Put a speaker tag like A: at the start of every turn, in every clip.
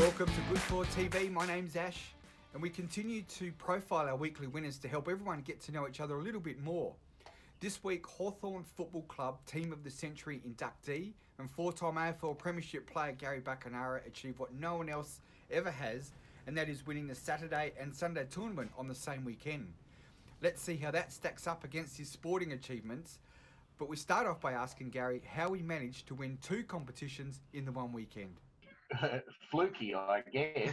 A: Welcome to Good For TV. My name's Ash, and we continue to profile our weekly winners to help everyone get to know each other a little bit more. This week, Hawthorn Football Club Team of the Century inductee and four-time AFL Premiership player Gary Buckenara achieved what no one else ever has, and that is winning the Saturday and Sunday tournament on the same weekend. Let's see how that stacks up against his sporting achievements. But we start off by asking Gary how he managed to win two competitions in the one weekend.
B: Fluky, I guess.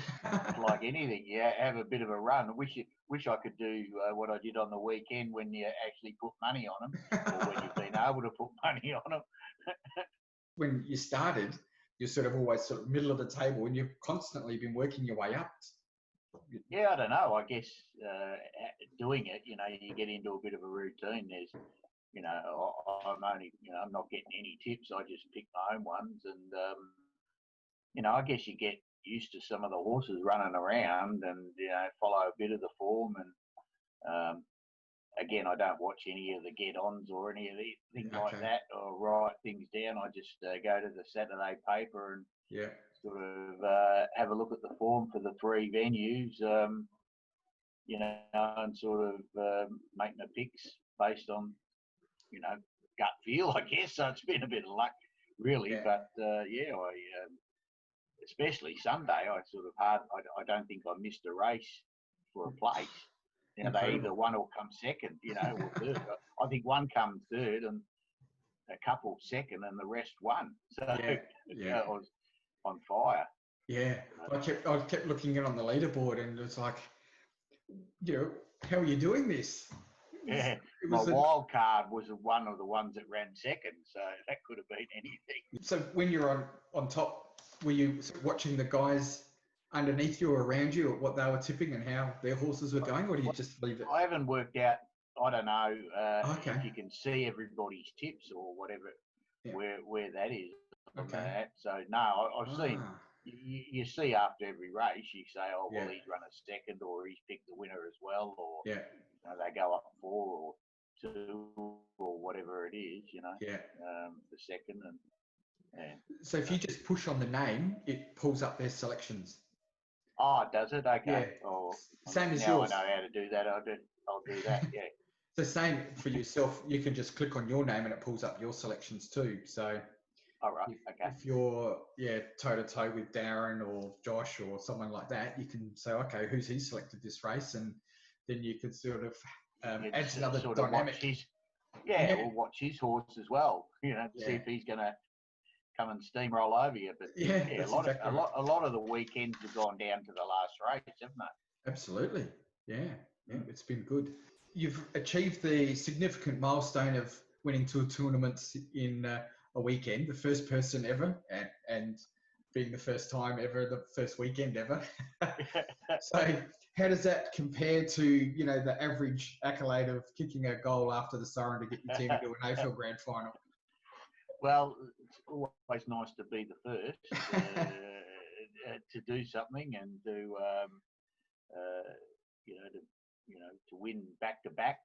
B: Like anything, you have a bit of a run. Wish I could do what I did on the weekend when you actually put money on them, or when you've been able to put money on them.
C: When you started, you're sort of always sort of middle of the table, and you've constantly been working your way up.
B: Yeah, I don't know. I guess doing it, you get into a bit of a routine. There's, I'm not getting any tips. I just pick my own ones, and I guess you get used to some of the horses running around and follow a bit of the form. And again, I don't watch any of the get-ons or any of things like that, or write things down. I just go to the Saturday paper and sort of have a look at the form for the three venues, and sort of making the picks based on, gut feel, I guess. So it's been a bit of luck, really. Yeah. But especially Sunday, I don't think I missed a race for a place. They either won or come second, or third. I think one come third and a couple second and the rest won. So I was on fire.
C: Yeah, I kept looking in on the leaderboard and it's like, how are you doing this?
B: Yeah, my wild card was one of the ones that ran second, so that could have been anything.
C: So when you're on top, were you watching the guys underneath you or around you, or what they were tipping and how their horses were going, or do you just leave it?
B: I haven't worked out. I don't know if you can see everybody's tips or whatever, where that is.
C: Okay.
B: So no, I've seen. You see after every race, you say, oh well, he's run a second, or he's picked the winner as well, or they go up 4 or 2 or whatever it is, the second and.
C: So if you just push on the name, it pulls up their selections.
B: Oh, does it? Okay.
C: Yeah.
B: Oh,
C: same as
B: now
C: yours.
B: I know how to do that. I'll do that. Yeah.
C: So same for yourself. You can just click on your name and it pulls up your selections too. So.
B: All right.
C: If you're toe to toe with Darren or Josh or someone like that, you can say, okay, who's he selected this race, and then you could sort of add another sort dynamic.
B: Or watch his horse as well. See if he's going to come and steamroll over you. But a lot of the weekends have gone down to the last race, haven't they?
C: Absolutely. Yeah, it's been good. You've achieved the significant milestone of winning 2 tournaments in a weekend, the first person ever, and being the first time ever, the first weekend ever. So how does that compare to, the average accolade of kicking a goal after the siren to get your team into an AFL grand final?
B: Well, it's always nice to be the first to do something and to win back-to-back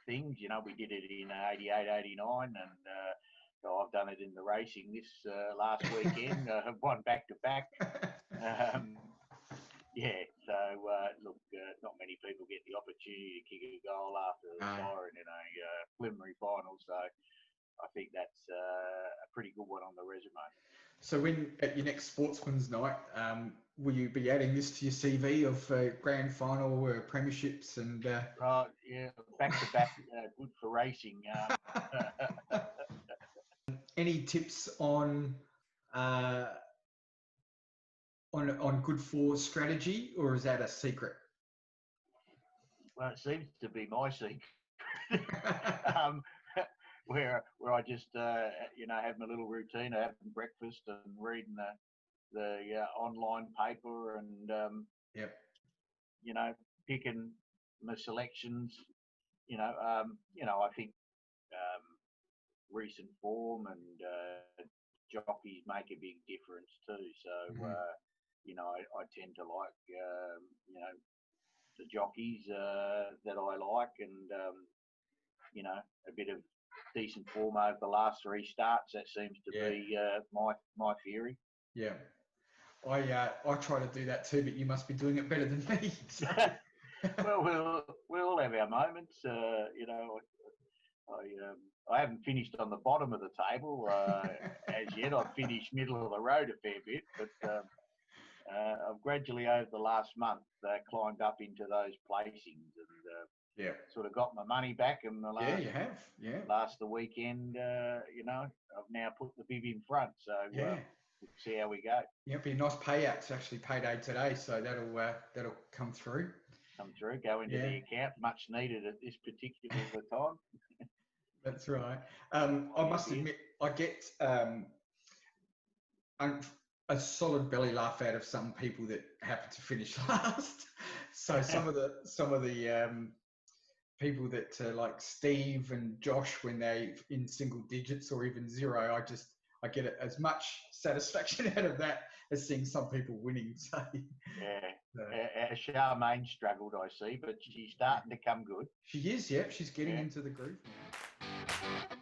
B: things. We did it in 88, 89, and I've done it in the racing this last weekend. I've won back-to-back. Not many people get the opportunity to kick a goal after the siren in a preliminary final, so I think that's a pretty good one on the resume.
C: So when at your next Sportsman's Night, will you be adding this to your CV of grand final premierships and?
B: Back-to-back, good for racing.
C: Any tips on good for strategy, or is that a secret?
B: Well, it seems to be my secret. Where I just have my little routine of having breakfast and reading the online paper and picking my selections. I think recent form and jockeys make a big difference too. So I tend to like the jockeys that I like, and a bit of decent form over the last 3 starts. That seems to be my theory.
C: Yeah. I try to do that too, but you must be doing it better than me. So.
B: Well, we all have our moments. You know, I haven't finished on the bottom of the table as yet. I've finished middle of the road a fair bit, but I've gradually over the last month climbed up into those placings and sort of got my money back. And the last,
C: you have,
B: the weekend, you know, I've now put the bib in front. So we'll see how we go.
C: Yeah, it'll be a nice payout. It's actually payday today, so that'll come through.
B: Go into the account, much needed at this particular time.
C: That's right. I must admit, I get a solid belly laugh out of some people that happen to finish last. So some of the people that like Steve and Josh, when they in single digits or even zero, I get as much satisfaction out of that as seeing some people winning. So
B: Charmaine struggled, I see, but she's starting to come good.
C: She is, she's getting into the groove now.